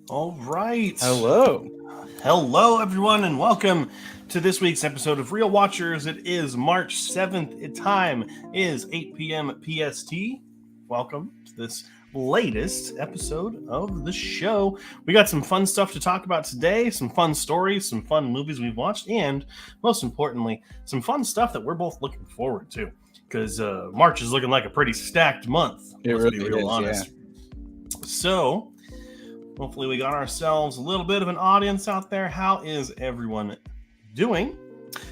All right. Hello. Hello, everyone, and welcome to this week's episode of Real Watchers. It is March 7th. The time is 8 p.m. PST. Welcome to this latest episode of the show. We got some fun stuff to talk about today, some fun stories, some fun movies we've watched, and most importantly, some fun stuff that we're both looking forward to. Because March is looking like a pretty stacked month. Let's be real honest. So, hopefully we got ourselves a little bit of an audience out there. How is everyone doing?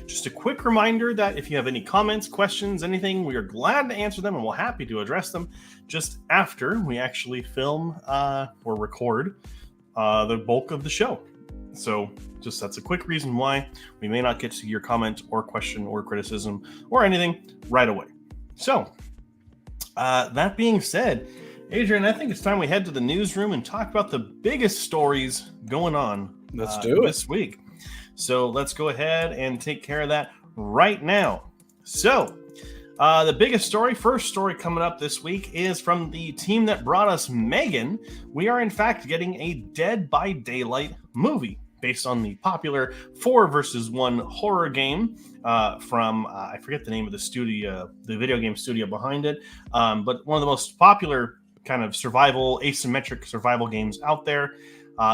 Just a quick reminder that if you have any comments, questions, anything, we are glad to answer them and we're happy to address them just after we actually film or record the bulk of the show. So just that's a quick reason why we may not get to your comment or question or criticism or anything right away. So that being said, Adrian, I think it's time we head to the newsroom and talk about the biggest stories going on this week. So let's go ahead and take care of that right now. So the biggest story, first story coming up this week is from the team that brought us Megan. We are in fact getting a Dead by Daylight movie based on the popular 4 vs. 1 horror game from, I forget the name of the studio, the video game studio behind it, but one of the most popular kind of asymmetric survival games out there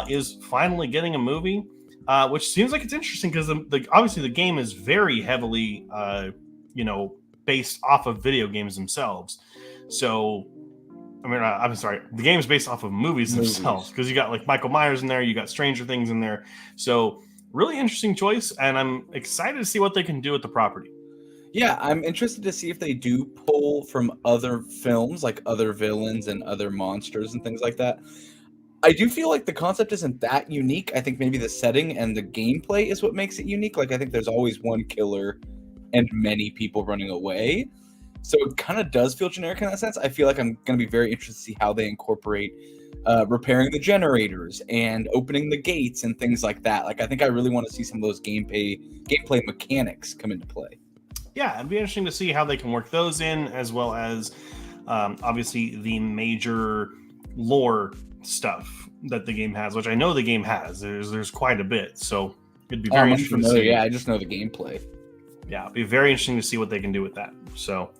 is finally getting a movie, which seems like it's interesting because obviously the game is very heavily, based off of video games themselves. So, I'm sorry, the game is based off of movies themselves because you got like Michael Myers in there, you got Stranger Things in there. So, really interesting choice, and I'm excited to see what they can do with the property. Yeah, I'm interested to see if they do pull from other films, like other villains and other monsters and things like that. I do feel like the concept isn't that unique. I think maybe the setting and the gameplay is what makes it unique. Like, I think there's always one killer and many people running away. So it kind of does feel generic in that sense. I feel like I'm going to be very interested to see how they incorporate repairing the generators and opening the gates and things like that. Like, I think I really want to see some of those gameplay mechanics come into play. Yeah, it'd be interesting to see how they can work those in, as well as obviously the major lore stuff that the game has, which I know the game has. There's quite a bit, so it'd be very interesting to see. Yeah, I just know the gameplay. Yeah, it'd be very interesting to see what they can do with that. So,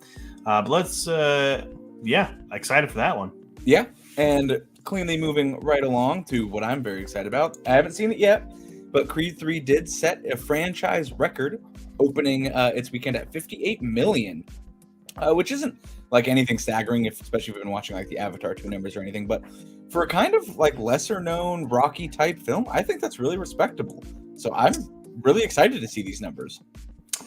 but let's, excited for that one. Yeah, and cleanly moving right along to what I'm very excited about. I haven't seen it yet, but Creed 3 did set a franchise record, opening its weekend at 58 million, which isn't like anything staggering, especially if you've been watching like the Avatar 2 numbers or anything. But for a kind of like lesser known Rocky type film, I think that's really respectable. So I'm really excited to see these numbers.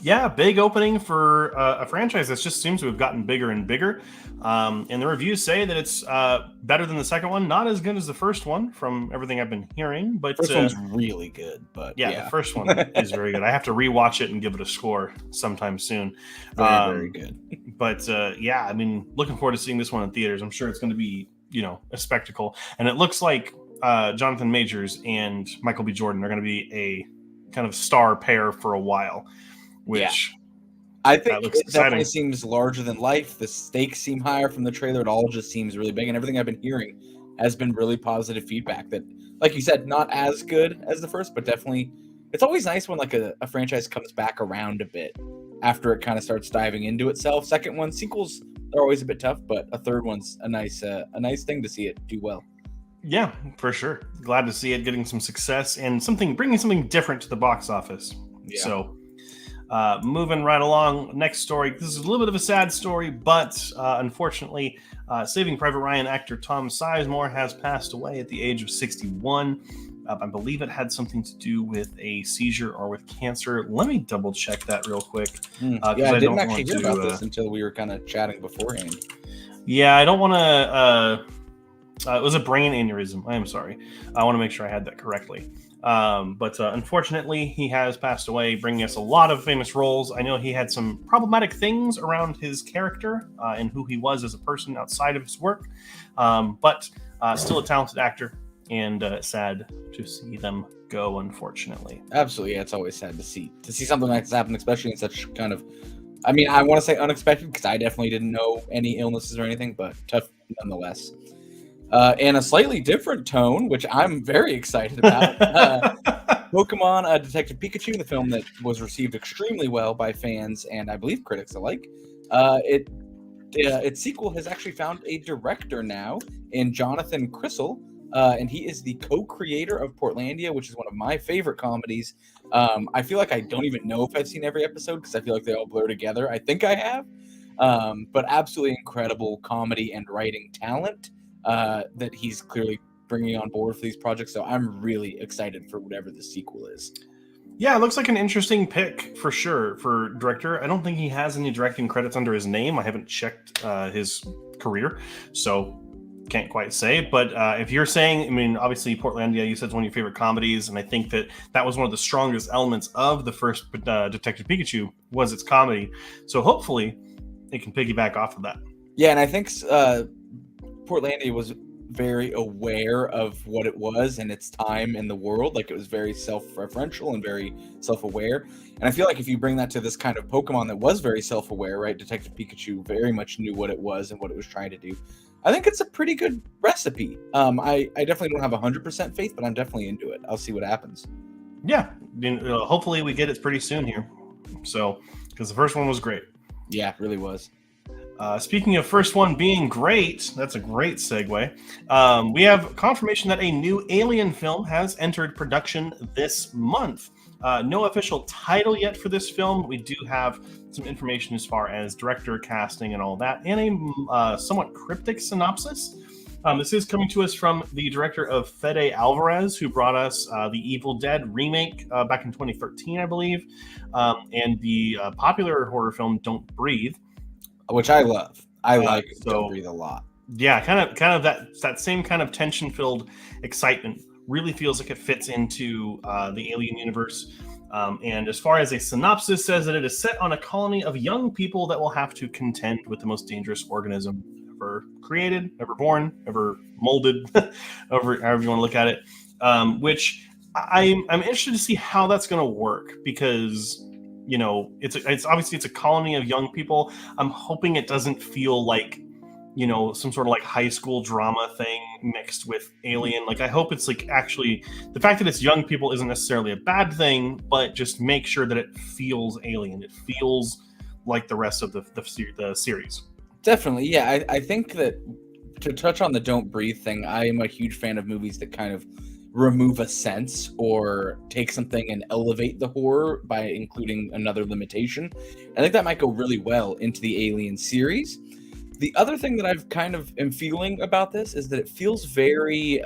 Yeah, big opening for a franchise that just seems to have gotten bigger and bigger. And the reviews say that it's better than the second one. Not as good as the first one, from everything I've been hearing. But first one's really good. But yeah, the first one is very good. I have to rewatch it and give it a score sometime soon. Very good. But yeah, I mean, looking forward to seeing this one in theaters. I'm sure it's going to be, a spectacle. And it looks like Jonathan Majors and Michael B. Jordan are going to be a kind of star pair for a while. Which I think it definitely seems larger than life. The stakes seem higher from the trailer. It all just seems really big, and everything I've been hearing has been really positive feedback. That, like you said, not as good as the first, but definitely, it's always nice when like a franchise comes back around a bit after it kind of starts diving into itself. Second one, sequels are always a bit tough, but a third one's a nice thing to see it do well. Yeah, for sure. Glad to see it getting some success and bringing something different to the box office. Yeah. So. Moving right along, next story. This is a little bit of a sad story, but unfortunately, Saving Private Ryan actor Tom Sizemore has passed away at the age of 61. I believe it had something to do with a seizure or with cancer. Let me double check that real quick. I didn't actually hear about this until we were kind of chatting beforehand. Yeah, I don't want to... it was a brain aneurysm. I am sorry. I want to make sure I had that correctly. But unfortunately, he has passed away, bringing us a lot of famous roles. I know he had some problematic things around his character and who he was as a person outside of his work, but still a talented actor, and sad to see them go, unfortunately. Absolutely, yeah, it's always sad to see something like this happen, especially in such kind of, I mean, I want to say unexpected because I definitely didn't know any illnesses or anything, but tough nonetheless. And a slightly different tone, which I'm very excited about. Pokemon Detective Pikachu, the film that was received extremely well by fans and I believe critics alike. Its sequel has actually found a director now in Jonathan Crystal, and he is the co-creator of Portlandia, which is one of my favorite comedies. I feel like I don't even know if I've seen every episode because I feel like they all blur together. I think I have, but absolutely incredible comedy and writing talent that he's clearly bringing on board for these projects. So I'm really excited for whatever the sequel is. Yeah, it looks like an interesting pick for sure for director. I don't think he has any directing credits under his name. I haven't checked his career, so can't quite say. But if you're saying, I mean, obviously Portlandia, you said it's one of your favorite comedies, and I think that was one of the strongest elements of the first Detective Pikachu was its comedy. So hopefully it can piggyback off of that. Yeah, and I think Portlandia was very aware of what it was and its time in the world. Like, it was very self-referential and very self-aware. And I feel like if you bring that to this kind of Pokemon that was very self-aware, right? Detective Pikachu very much knew what it was and what it was trying to do. I think it's a pretty good recipe. I definitely don't have 100% faith, but I'm definitely into it. I'll see what happens. Yeah, hopefully we get it pretty soon here. So, because the first one was great. Yeah, it really was. Speaking of first one being great, that's a great segue. We have confirmation that a new Alien film has entered production this month. No official title yet for this film. We do have some information as far as director, casting, and all that, and a somewhat cryptic synopsis. This is coming to us from the director of Fede Alvarez, who brought us the Evil Dead remake back in 2013, I believe, and the popular horror film Don't Breathe, which I love. I like so, Don't Breathe a lot. Yeah, kind of that same kind of tension-filled excitement really feels like it fits into the Alien universe. And as far as a synopsis says that it is set on a colony of young people that will have to contend with the most dangerous organism ever created, ever born, ever molded, however you want to look at it. Which I'm interested to see how that's going to work, because it's obviously it's a colony of young people. I'm hoping it doesn't feel like some sort of like high school drama thing mixed with Alien. Like, I hope it's like actually the fact that it's young people isn't necessarily a bad thing, but just make sure that it feels Alien. It feels like the rest of the series. Definitely, yeah. I think that to touch on the Don't Breathe thing, I am a huge fan of movies that kind of remove a sense or take something and elevate the horror by including another limitation. I think that might go really well into the Alien series. The other thing that I've kind of am feeling about this is that it feels very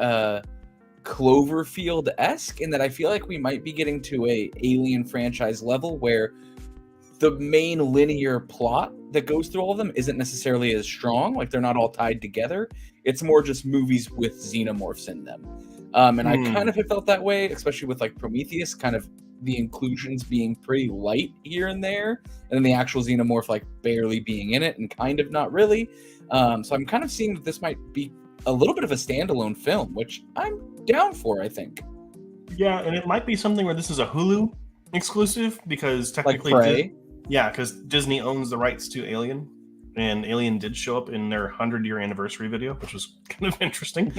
Cloverfield-esque, in that I feel like we might be getting to a Alien franchise level where the main linear plot that goes through all of them isn't necessarily as strong. Like, they're not all tied together. It's more just movies with xenomorphs in them. And I kind of have felt that way, especially with like Prometheus, kind of the inclusions being pretty light here and there, and then the actual xenomorph like barely being in it and kind of not really. So I'm kind of seeing that this might be a little bit of a standalone film, which I'm down for, I think. Yeah, and it might be something where this is a Hulu exclusive, because technically, like because Disney owns the rights to Alien, and Alien did show up in their 100-year anniversary video, which was kind of interesting.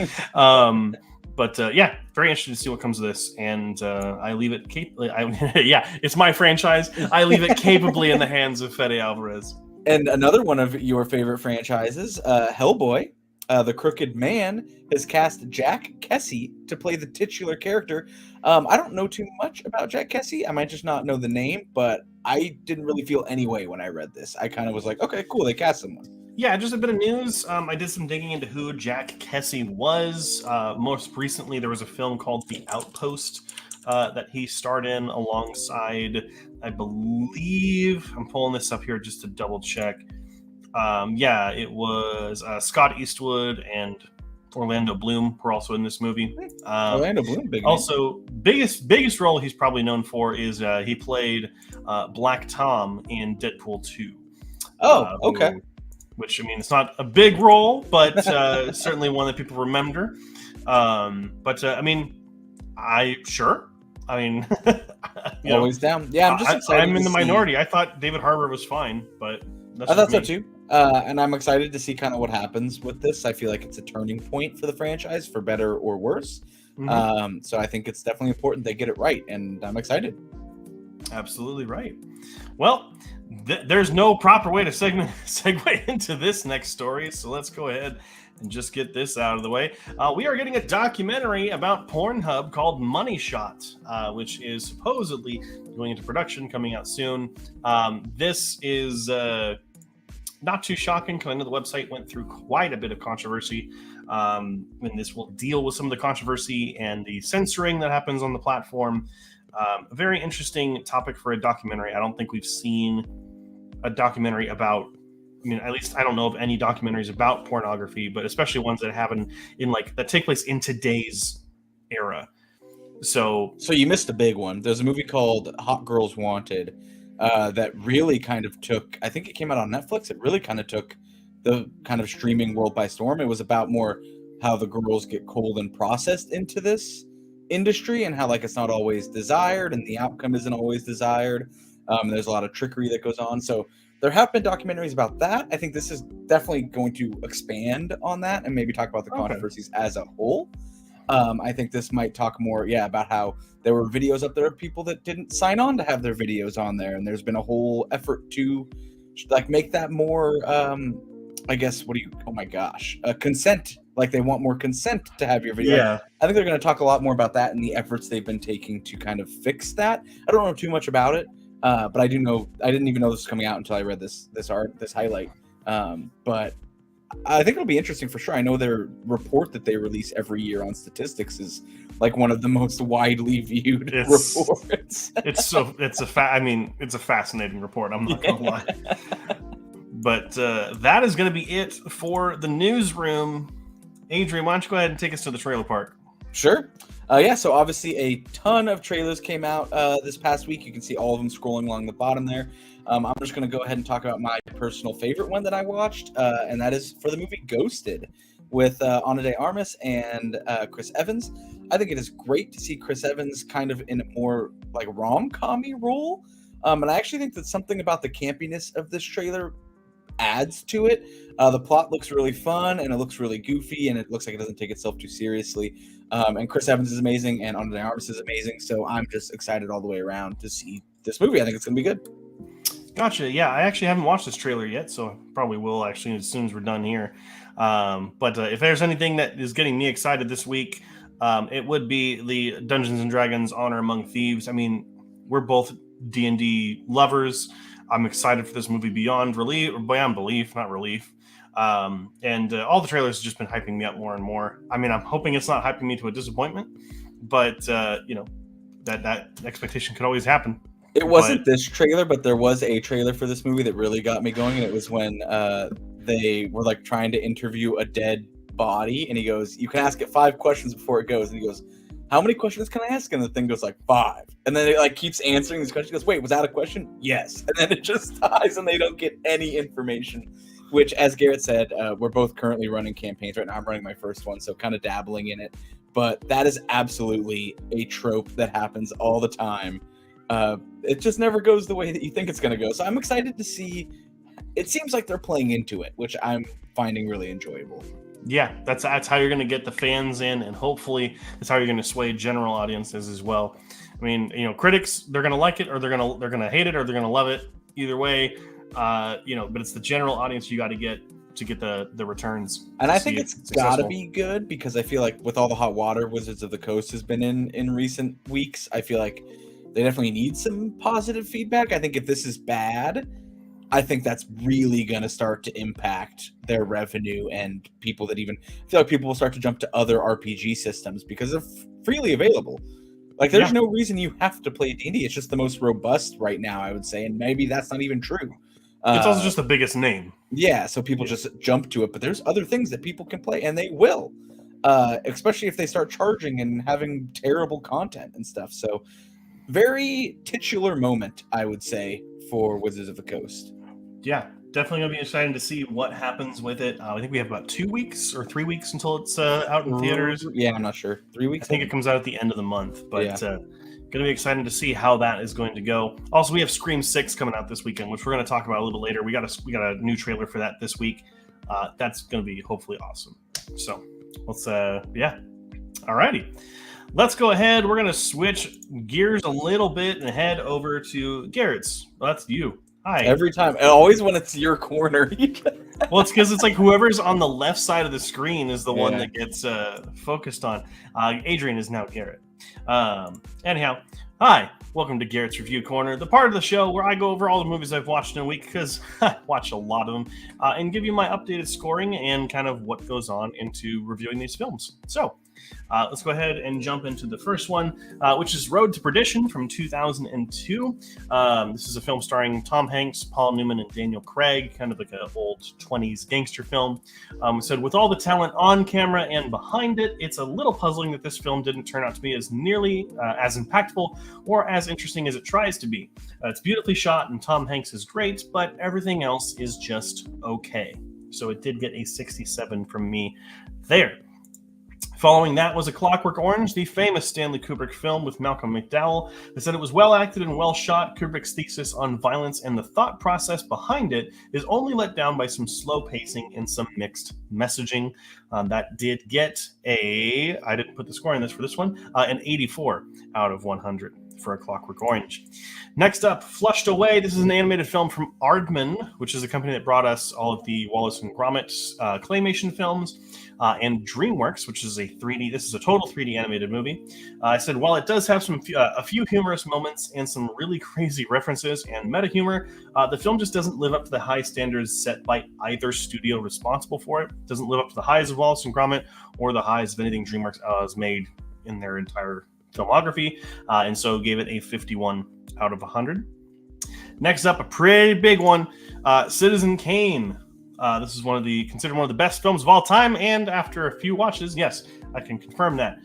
But yeah, very interested to see what comes of this, and I leave it it's my franchise. I leave it capably in the hands of Fede Alvarez. And another one of your favorite franchises, Hellboy, The Crooked Man, has cast Jack Kesy to play the titular character. I don't know too much about Jack Kesy. I might just not know the name, but I didn't really feel any way when I read this. I kind of was like, okay, cool, they cast someone. Yeah, just a bit of news. I did some digging into who Jack Kesy was. Most recently, there was a film called The Outpost that he starred in alongside, I believe, I'm pulling this up here just to double check. Yeah, it was Scott Eastwood and Orlando Bloom were also in this movie. Orlando Bloom, big also biggest role he's probably known for is he played Black Tom in Deadpool 2. Oh, okay. Which, I mean, it's not a big role, but certainly one that people remember. I mean, always down. Yeah, I'm just excited. I'm in the minority. I thought David Harbour was fine, but I thought so too. And I'm excited to see kind of what happens with this. I feel like it's a turning point for the franchise, for better or worse. So I think it's definitely important they get it right, and I'm excited. Absolutely right. Well, there's no proper way to segue into this next story, so let's go ahead and just get this out of the way. We are getting a documentary about Pornhub called Money Shot, which is supposedly going into production, coming out soon. This is not too shocking, because I know the website went through quite a bit of controversy. And this will deal with some of the controversy and the censoring that happens on the platform. A very interesting topic for a documentary. I don't think we've seen a documentary about, at least I don't know of any documentaries about pornography, but especially ones that happen that take place in today's era. So you missed a big one. There's a movie called Hot Girls Wanted that really kind of took, I think it came out on Netflix. It really kind of took the kind of streaming world by storm. It was about more how the girls get cold and processed into this industry, and how it's not always desired, and the outcome isn't always desired. There's a lot of trickery that goes on. So there have been documentaries about that. I think this is definitely going to expand on that and maybe talk about the controversies as a whole. I think this might talk more, about how there were videos up there of people that didn't sign on to have their videos on there, and there's been a whole effort to make that more consent. They want more consent to have your video. Yeah. I think they're going to talk a lot more about that and the efforts they've been taking to kind of fix that. I don't know too much about it, but I do know, I didn't even know this was coming out until I read this highlight. But I think it'll be interesting for sure. I know their report that they release every year on statistics is one of the most widely viewed reports. It's a fascinating report. I'm not gonna lie. But that is going to be it for the newsroom. Adrian, why don't you go ahead and take us to the trailer park? Sure. So obviously a ton of trailers came out this past week. You can see all of them scrolling along the bottom there. I'm just going to go ahead and talk about my personal favorite one that I watched, and that is for the movie Ghosted with Ana de Armas and Chris Evans. I think it is great to see Chris Evans kind of in a more rom-com-y role. And I actually think that something about the campiness of this trailer adds to it. The plot looks really fun, and it looks really goofy, and it looks like it doesn't take itself too seriously. And Chris Evans is amazing, and Ana de Armas is amazing. So I'm just excited all the way around to see this movie. I think it's going to be good. Gotcha. Yeah, I actually haven't watched this trailer yet, so probably will actually as soon as we're done here. But if there's anything that is getting me excited this week, it would be the Dungeons and Dragons Honor Among Thieves. We're both D&D lovers. I'm excited for this movie beyond belief, not relief. And all the trailers have just been hyping me up more and more. I'm hoping it's not hyping me to a disappointment, but that expectation could always happen. It wasn't this trailer, but there was a trailer for this movie that really got me going, and it was when they were trying to interview a dead body, and he goes, "You can ask it 5 questions before it goes," and he goes, "How many questions can I ask?" And the thing goes 5. And then it keeps answering these questions. He goes, "Wait, was that a question?" "Yes." And then it just dies, and they don't get any information, which, as Garrett said, we're both currently running campaigns right now. I'm running my first one, so kind of dabbling in it. But that is absolutely a trope that happens all the time. It just never goes the way that you think it's going to go. So I'm excited to see. It seems like they're playing into it, which I'm finding really enjoyable. Yeah, that's how you're going to get the fans in, and hopefully that's how you're going to sway general audiences as well. Critics, they're going to like it, or they're going to hate it, or they're going to love it. Either way, but it's the general audience you got to get the returns. And I think it's got to be good, because I feel like with all the hot water Wizards of the Coast has been in recent weeks, I feel like they definitely need some positive feedback. I think if this is bad, I think that's really going to start to impact their revenue, and people that even feel like people will start to jump to other RPG systems because they're freely available. There's no reason you have to play D&D. It's just the most robust right now, I would say, and maybe that's not even true. It's also just the biggest name. Yeah, so people just jump to it, but there's other things that people can play, and they will, especially if they start charging and having terrible content and stuff. So very titular moment, I would say, for Wizards of the Coast. Yeah, definitely going to be exciting to see what happens with it. I think we have about 2 weeks or 3 weeks until it's out in theaters. Yeah, I'm not sure. 3 weeks? I think it comes out at the end of the month. But Going to be exciting to see how that is going to go. Also, we have Scream 6 coming out this weekend, which we're going to talk about a little bit later. We got a new trailer for that this week. That's going to be hopefully awesome. So let's alrighty. Let's go ahead. We're going to switch gears a little bit and head over to Garrett's. Well, that's you. Hi. Every time. Always when it's your corner. Well, it's because it's like whoever's on the left side of the screen is the one that gets focused on. Adrian is now Garrett. Anyhow, hi. Welcome to Garrett's Review Corner, the part of the show where I go over all the movies I've watched in a week, because I watch a lot of them, and give you my updated scoring and kind of what goes on into reviewing these films. So, let's go ahead and jump into the first one, which is Road to Perdition from 2002. This is a film starring Tom Hanks, Paul Newman, and Daniel Craig, kind of like an old 20s gangster film. So with all the talent on camera and behind it, it's a little puzzling that this film didn't turn out to be as nearly as impactful or as interesting as it tries to be. It's beautifully shot and Tom Hanks is great, but everything else is just okay. So it did get a 67 from me there. Following that was A Clockwork Orange, the famous Stanley Kubrick film with Malcolm McDowell. They said it was well acted and well shot. Kubrick's thesis on violence and the thought process behind it is only let down by some slow pacing and some mixed messaging. That did get I didn't put the score in this for this one, an 84 out of 100 for A Clockwork Orange. Next up, Flushed Away. This is an animated film from Aardman, which is a company that brought us all of the Wallace and Gromit claymation films, and DreamWorks, which is this is a total 3D animated movie. I said, while it does have a few humorous moments and some really crazy references and meta humor, the film just doesn't live up to the high standards set by either studio responsible for it. It doesn't live up to the highs of Wallace and Gromit or the highs of anything DreamWorks has made in their entire filmography, and so gave it a 51 out of 100. Next up, a pretty big one, Citizen Kane. This is considered one of the best films of all time, and after a few watches, yes, I can confirm that.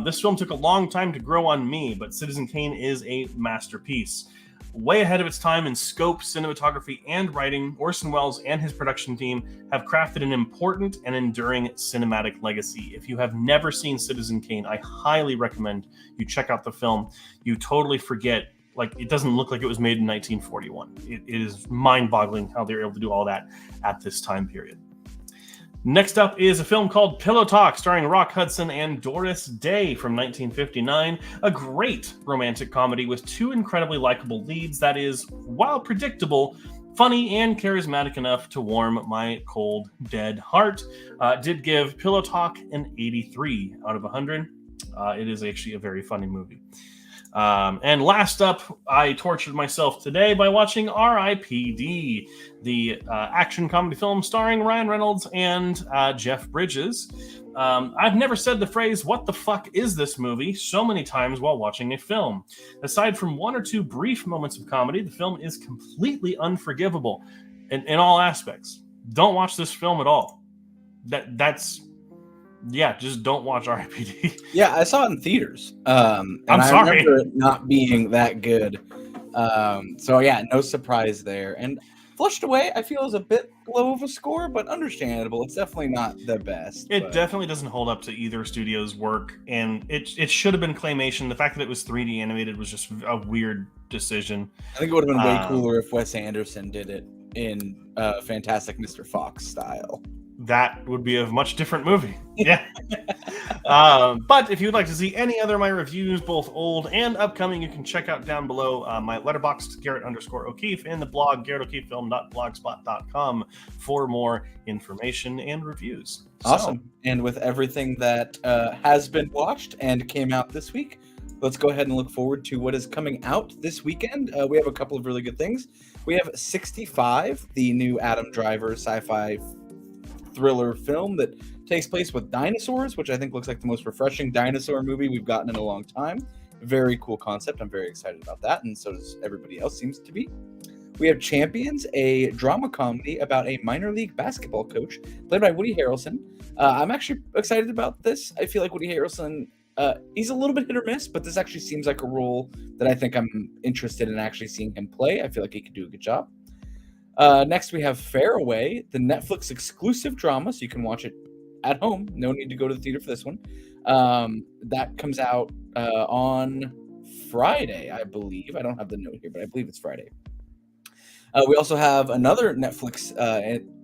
This film took a long time to grow on me, but Citizen Kane is a masterpiece. Way ahead of its time in scope, cinematography, and writing, Orson Welles and his production team have crafted an important and enduring cinematic legacy. If you have never seen Citizen Kane, I highly recommend you check out the film. You totally forget, it doesn't look like it was made in 1941. It is mind-boggling how they were able to do all that at this time period. Next up is a film called Pillow Talk, starring Rock Hudson and Doris Day from 1959. A great romantic comedy with two incredibly likable leads that is, while predictable, funny and charismatic enough to warm my cold, dead heart. Did give Pillow Talk an 83 out of 100. It is actually a very funny movie. And last up, I tortured myself today by watching R.I.P.D., the action comedy film starring Ryan Reynolds and Jeff Bridges. I've never said the phrase, "What the fuck is this movie?" so many times while watching a film. Aside from one or two brief moments of comedy, the film is completely unforgivable in all aspects. Don't watch this film at all. Just don't watch R.I.P.D. Yeah, I saw it in theaters. And I'm sorry. I remember it not being that good. So yeah, no surprise there. And Flushed Away, I feel, is a bit low of a score, but understandable. It's definitely not the best. It definitely doesn't hold up to either studio's work, and it should have been claymation. The fact that it was 3D animated was just a weird decision. I think it would have been way cooler if Wes Anderson did it in Fantastic Mr. Fox style. That would be a much different movie. Yeah. But if you'd like to see any other of my reviews, both old and upcoming, you can check out down below my letterboxd, Garrett_O'Keefe, and the blog, GarrettO'KeefeFilm.blogspot.com for more information and reviews. Awesome. And with everything that has been watched and came out this week, let's go ahead and look forward to what is coming out this weekend. We have a couple of really good things. We have 65, the new Adam Driver sci-fi thriller film that takes place with dinosaurs, which I think looks like the most refreshing dinosaur movie we've gotten in a long time. Very cool concept. I'm very excited about that, and so does everybody else, seems to be. We have Champions, a drama comedy about a minor league basketball coach played by Woody Harrelson. I'm actually excited about this. I feel like Woody Harrelson, he's a little bit hit or miss, but this actually seems like a role that I think I'm interested in actually seeing him play. I feel like he could do a good job. Next, we have Faraway, the Netflix exclusive drama, so you can watch it at home. No need to go to the theater for this one. That comes out on Friday, I believe. I don't have the note here, but I believe it's Friday. We also have another Netflix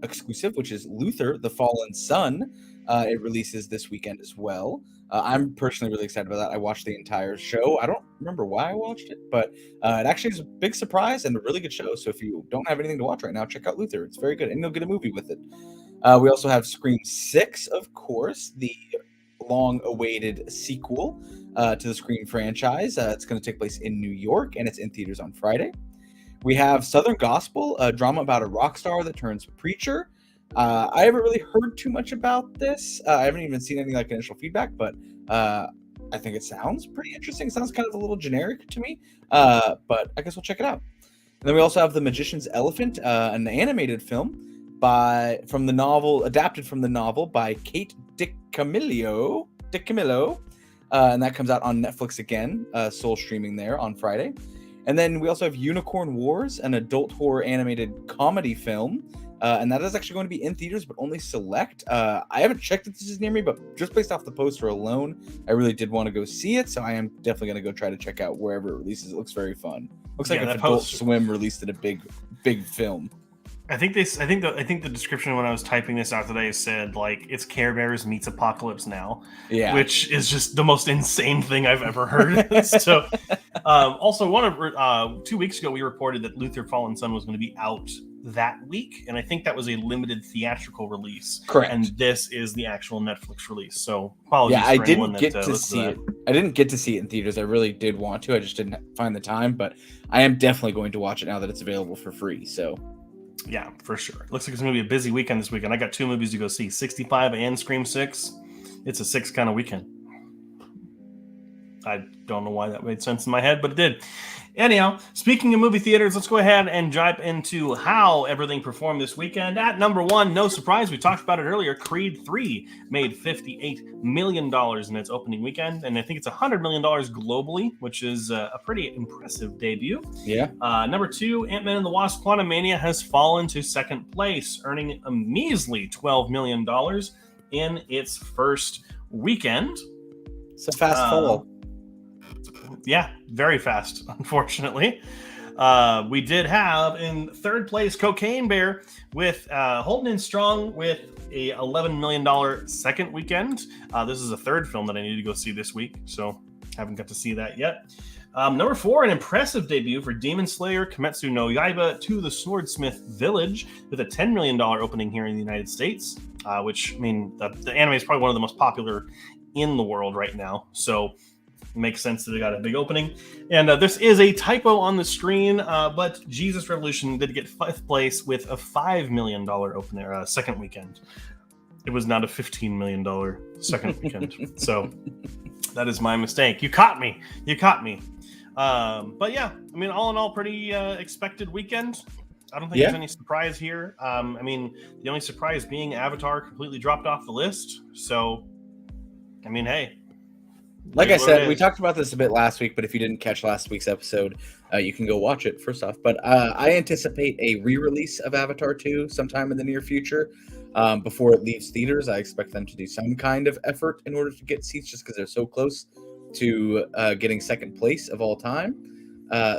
exclusive, which is Luther, the Fallen Son. It releases this weekend as well. I'm personally really excited about that. I watched the entire show. I don't remember why I watched it, but it actually is a big surprise and a really good show. So if you don't have anything to watch right now, check out Luther. It's very good, and you'll get a movie with it. We also have Scream 6, of course, the long-awaited sequel to the Scream franchise. It's going to take place in New York, and it's in theaters on Friday. We have Southern Gospel, a drama about a rock star that turns preacher. I haven't really heard too much about this. I haven't even seen any initial feedback, but I think it sounds pretty interesting. It sounds kind of a little generic to me, but I guess we'll check it out. And then we also have The Magician's Elephant, an animated film adapted from the novel by Kate DiCamillo, and that comes out on Netflix again, sole streaming there on Friday. And then we also have Unicorn Wars, an adult horror animated comedy film. And that is actually going to be in theaters, but only select. I haven't checked if this is near me, but just based off the poster alone, I really did want to go see it. So I am definitely going to go try to check out wherever it releases. It looks very fun. Looks like if Adult Swim released it a big film. I think the description when I was typing this out today said it's Care Bears meets Apocalypse Now, which is just the most insane thing I've ever heard. So, also 2 weeks ago we reported that Luther Fallen Son was going to be out that week, and I think that was a limited theatrical release. Correct. And this is the actual Netflix release. So apologies. Yeah, I didn't get to see it. I didn't get to see it in theaters. I really did want to. I just didn't find the time, but I am definitely going to watch it now that it's available for free. So. Yeah, for sure. Looks like it's going to be a busy weekend this weekend. I got 2 movies to go see, 65 and Scream 6. It's a 6 kind of weekend. I don't know why that made sense in my head, but it did. Anyhow, speaking of movie theaters, let's go ahead and dive into how everything performed this weekend. At number 1, no surprise, we talked about it earlier, Creed 3 made $58 million in its opening weekend, and I think it's $100 million globally, which is a pretty impressive debut. Yeah. Number 2, Ant-Man and the Wasp: Quantumania has fallen to second place, earning a measly $12 million in its first weekend. It's a fast fall. Yeah, very fast, unfortunately. We did have in third place Cocaine Bear with holding in strong with a $11 million second weekend. This is a third film that I need to go see this week, so haven't got to see that yet. Number 4, an impressive debut for Demon Slayer Kimetsu no Yaiba to the Swordsmith Village with a $10 million opening here in the United States, which, I mean, the anime is probably one of the most popular in the world right now, so makes sense that it got a big opening. And this is a typo on the screen, but Jesus Revolution did get 5th place with a $5 million opener second weekend. It was not a $15 million second weekend. So that is my mistake. You caught me. But yeah, I mean, all in all, pretty expected weekend. I don't think there's any surprise here. I mean, the only surprise being Avatar completely dropped off the list. So, I mean, hey. Like I said, we talked about this a bit last week, but if you didn't catch last week's episode, you can go watch it first off. But I anticipate a re-release of Avatar 2 sometime in the near future. Before it leaves theaters, I expect them to do some kind of effort in order to get seats just because they're so close to getting second place of all time.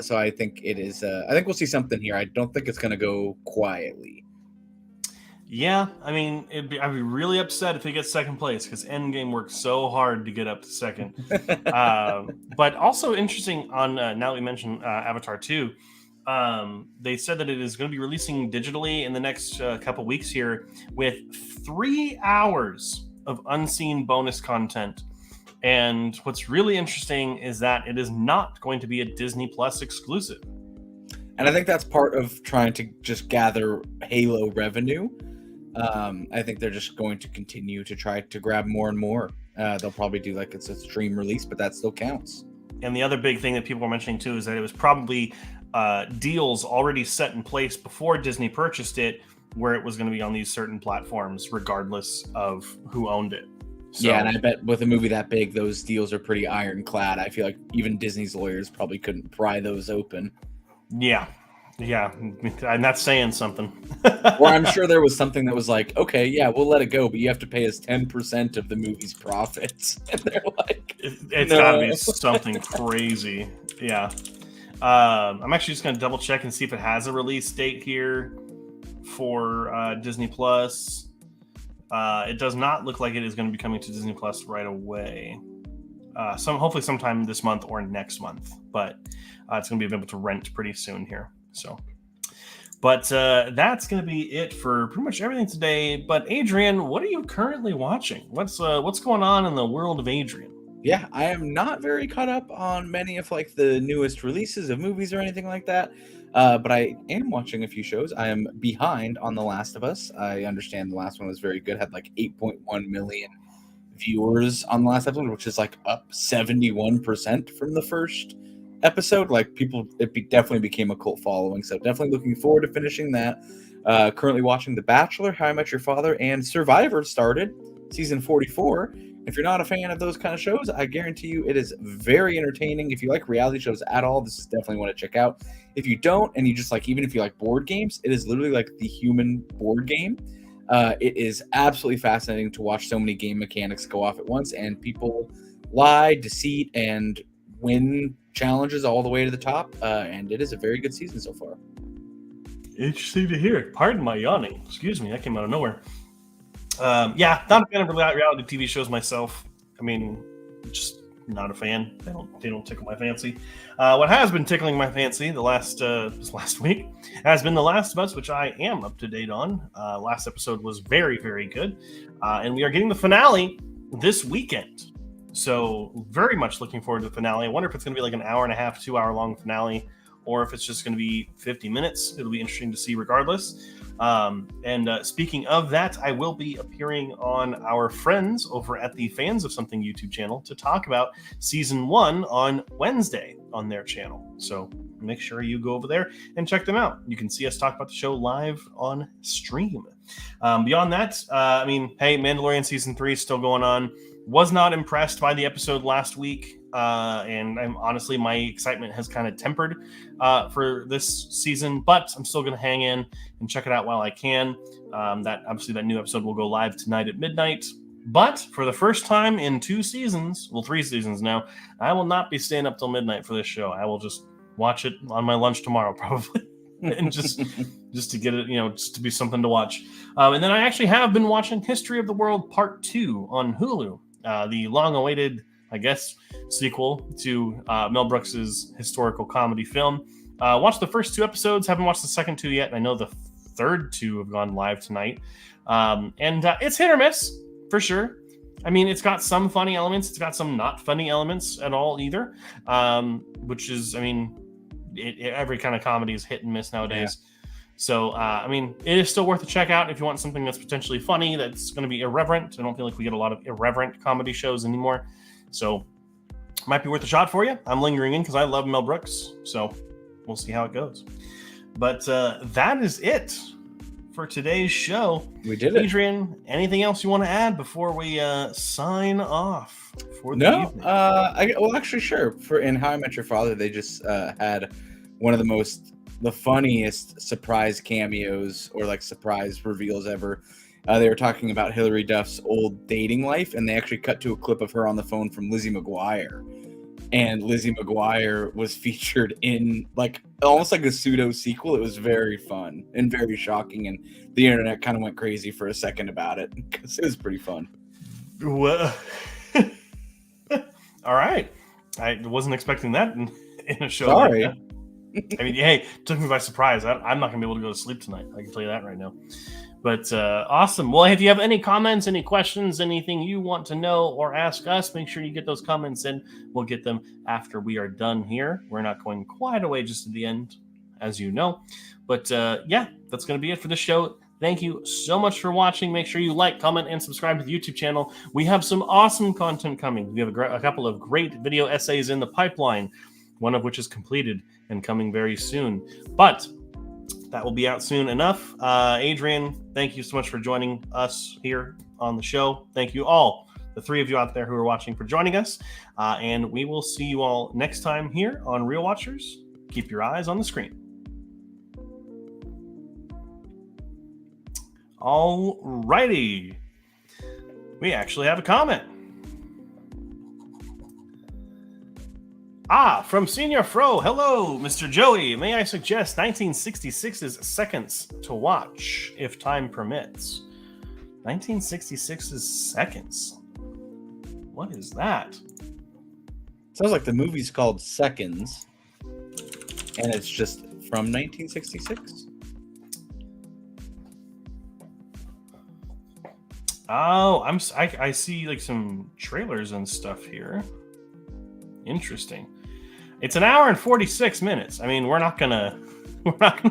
So I think it is. I think we'll see something here. I don't think it's going to go quietly. Yeah, I mean, I'd be really upset if he gets second place because Endgame worked so hard to get up to second. But also interesting on, now that we mentioned Avatar 2, they said that it is going to be releasing digitally in the next couple weeks here with 3 hours of unseen bonus content. And what's really interesting is that it is not going to be a Disney Plus exclusive. And I think that's part of trying to just gather Halo revenue. I think they're just going to continue to try to grab more and more. They'll probably do it's a stream release, but that still counts. And the other big thing that people were mentioning too is that it was probably deals already set in place before Disney purchased it, where it was going to be on these certain platforms, regardless of who owned it. So, yeah, and I bet with a movie that big, those deals are pretty ironclad. I feel like even Disney's lawyers probably couldn't pry those open. Yeah, Yeah, and that's saying something. Or I'm sure there was something that was like, okay, yeah, we'll let it go, but you have to pay us 10% of the movie's profits. And they're like, It's got to be no. something crazy. Yeah. I'm actually just going to double check and see if it has a release date here for Disney Plus. It does not look like it is going to be coming to Disney Plus right away. Hopefully sometime this month or next month, but it's going to be able to rent pretty soon here. So, but that's going to be it for pretty much everything today. But Adrian, what are you currently watching? What's going on in the world of Adrian? Yeah, I am not very caught up on many of like the newest releases of movies or anything like that. But I am watching a few shows. I am behind on The Last of Us. I understand the last one was very good, had like 8.1 million viewers on the last episode, which is like up 71% from the first episode. Like definitely became a cult following. So definitely looking forward to finishing that. Currently watching The Bachelor, How I Met Your Father, and Survivor started season 44. If you're not a fan of those kind of shows, I guarantee you it is very entertaining. If you like reality shows at all, this is definitely one to check out. If you don't, and you just like, even if you like board games, it is literally like the human board game. It is absolutely fascinating to watch so many game mechanics go off at once, and people lie, deceit, and win challenges all the way to the top. And it is a very good season so far. Interesting to hear. Pardon my yawning. Excuse me, that came out of nowhere. Yeah, not a fan of reality TV shows myself. I mean, just not a fan. They don't tickle my fancy. What has been tickling my fancy this last week has been The Last of Us, which I am up to date on. Last episode was very, very good, and we are getting the finale this weekend. So very much looking forward to the finale. I wonder if it's going to be like an hour and a half, 2 hour long finale, or if it's just going to be 50 minutes. It'll be interesting to see regardless. And speaking of that, I will be appearing on our friends over at the Fans of Something YouTube channel to talk about season 1 on Wednesday on their channel. So make sure you go over there and check them out. You can see us talk about the show live on stream. Beyond that, I mean, hey, Mandalorian season 3 is still going on. Was not impressed by the episode last week. And I'm honestly, my excitement has kind of tempered for this season, but I'm still going to hang in and check it out while I can. That new episode will go live tonight at midnight. But for the first time in 3 seasons now, I will not be staying up till midnight for this show. I will just watch it on my lunch tomorrow, probably, and just to get it, just to be something to watch. And then I actually have been watching History of the World Part 2 on Hulu, the long-awaited, I guess, sequel to Mel Brooks's historical comedy film. Watched the first 2 episodes, haven't watched the second 2 yet, and I know the third 2 have gone live tonight. And it's hit or miss, for sure. I mean, it's got some funny elements. It's got some not funny elements at all either, which is, I mean, every kind of comedy is hit and miss nowadays. Yeah. So, I mean, it is still worth a check out if you want something that's potentially funny, that's going to be irreverent. I don't feel like we get a lot of irreverent comedy shows anymore. So, might be worth a shot for you. I'm lingering in because I love Mel Brooks. So, we'll see how it goes. But that is it for today's show. We did it. Adrian, anything else you want to add before we sign off for the evening? Actually, sure. In How I Met Your Father, they just had one of the funniest surprise cameos or like surprise reveals ever. They were talking about Hilary Duff's old dating life, and they actually cut to a clip of her on the phone from Lizzie McGuire. And Lizzie McGuire was featured in like almost like a pseudo sequel. It was very fun and very shocking, and the internet kind of went crazy for a second about it because it was pretty fun. Well, all right. I wasn't expecting that in a show. Sorry. Like that. I mean, hey, it took me by surprise. I'm not going to be able to go to sleep tonight. I can tell you that right now. But awesome. Well, if you have any comments, any questions, anything you want to know or ask us, make sure you get those comments in. We'll get them after we are done here. We're not going quite away just at the end, as you know. But yeah, that's going to be it for the show. Thank you so much for watching. Make sure you like, comment, and subscribe to the YouTube channel. We have some awesome content coming. We have a couple of great video essays in the pipeline, one of which is completed and coming very soon. But that will be out soon enough. Adrian, thank you so much for joining us here on the show. Thank you all, the 3 of you out there who are watching, for joining us. And we will see you all next time here on Real Watchers. Keep your eyes on the screen. All righty. We actually have a comment. From Senior Fro. Hello, Mr. Joey. May I suggest 1966's Seconds to watch, if time permits? 1966's Seconds. What is that? Sounds like the movie's called Seconds, and it's just from 1966. Oh, I see like some trailers and stuff here. Interesting. It's an hour and 46 minutes. I mean, we're not gonna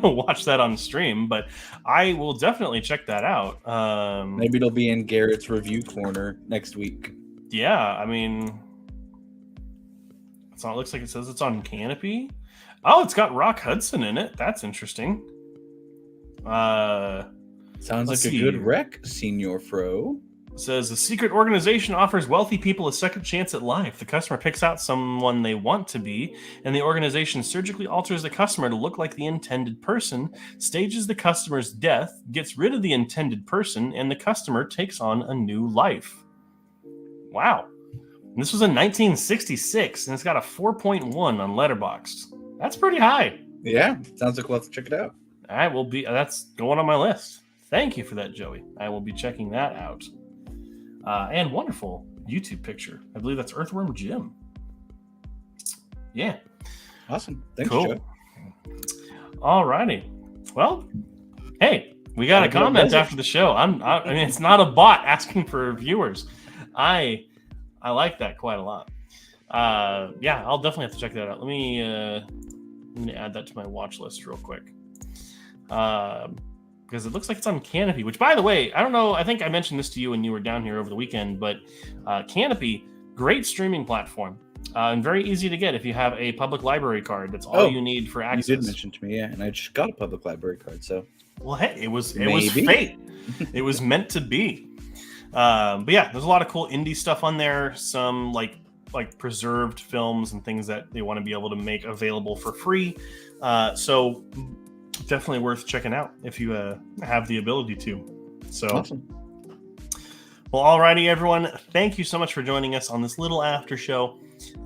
watch that on stream, but I will definitely check that out. Maybe it'll be in Garrett's review corner next week. Yeah, I mean, it looks like it says it's on Canopy. Oh, it's got Rock Hudson in it. That's interesting. Sounds like a good rec, Senior Fro. Says the secret organization offers wealthy people a second chance at life. The customer picks out someone they want to be, and the organization surgically alters the customer to look like the intended person, stages the customer's death, gets rid of the intended person, and the customer takes on a new life. Wow. And this was in 1966, and it's got a 4.1 on Letterboxd. That's pretty high. Yeah, sounds like we'll have to check it out. That's going on my list. Thank you for that, Joey. I will be checking that out. And wonderful YouTube picture. I believe that's Earthworm Jim. Yeah. Awesome. Thanks, cool. Joe. All righty. Well, hey, we got a comment after the show. I mean, it's not a bot asking for viewers. I like that quite a lot. Yeah, I'll definitely have to check that out. Let me add that to my watch list real quick. Because it looks like it's on Canopy, which, by the way, I don't know. I think I mentioned this to you when you were down here over the weekend, but Canopy, great streaming platform and very easy to get if you have a public library card. That's all you need for access. You did mention to me, yeah, and I just got a public library card, so. Well, hey, it was fate. It was meant to be. But yeah, there's a lot of cool indie stuff on there. Some like preserved films and things that they want to be able to make available for free. So definitely worth checking out if you have the ability to. So awesome. Well, alrighty, everyone. Thank you so much for joining us on this little after show.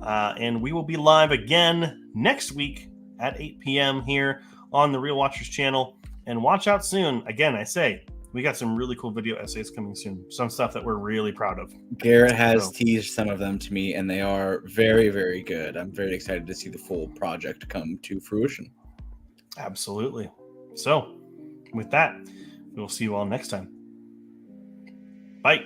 And we will be live again next week at 8 p.m. here on the Real Watchers channel. And watch out soon. Again, I say, we got some really cool video essays coming soon. Some stuff that we're really proud of. Garrett has teased some of them to me, and they are very, very good. I'm very excited to see the full project come to fruition. Absolutely. So, with that, we'll see you all next time. Bye.